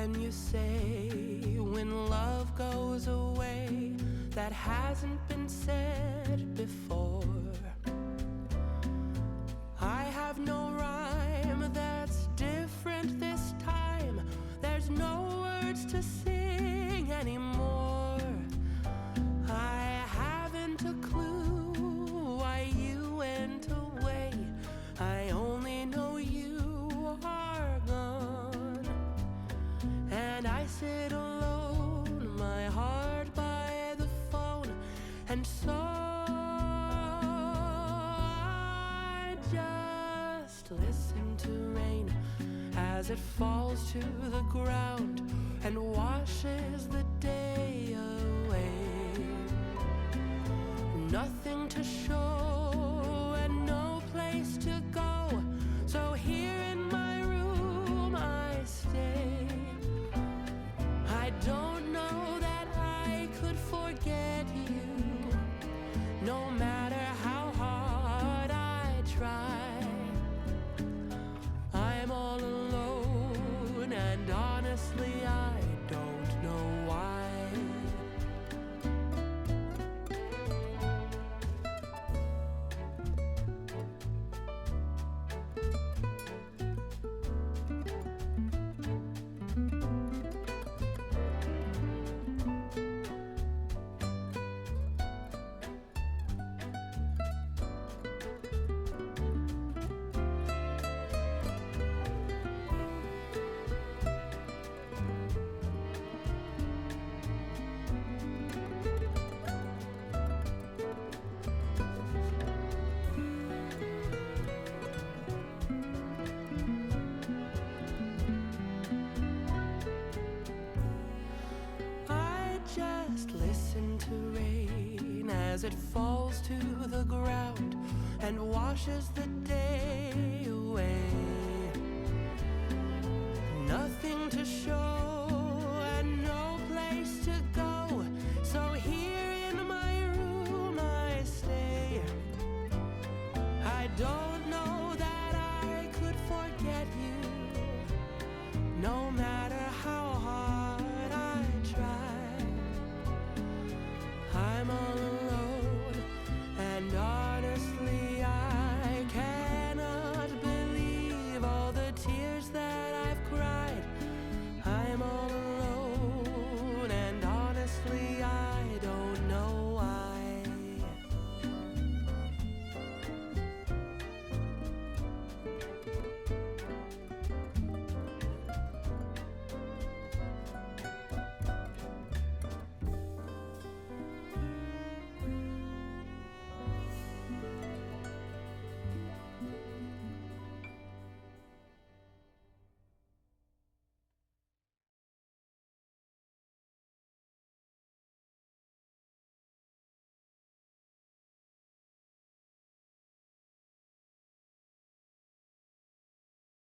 Can you say when love goes away that hasn't been said before? I have no rhyme that's different this time. There's no words to sing anymore. I haven't a clue why you went away. I only know you are gone. And I sit alone, my heart by the phone. And so I just listen to rain as it falls to the ground and washes the day away. Nothing to show and no place to go, so here in my room I stay. I don't know that I could forget you, no matter how hard I try. I'm all alone and honestly I don't know why. As it falls to the ground and washes the day away. Nothing to show and no place to go, so here in my room I stay. I don't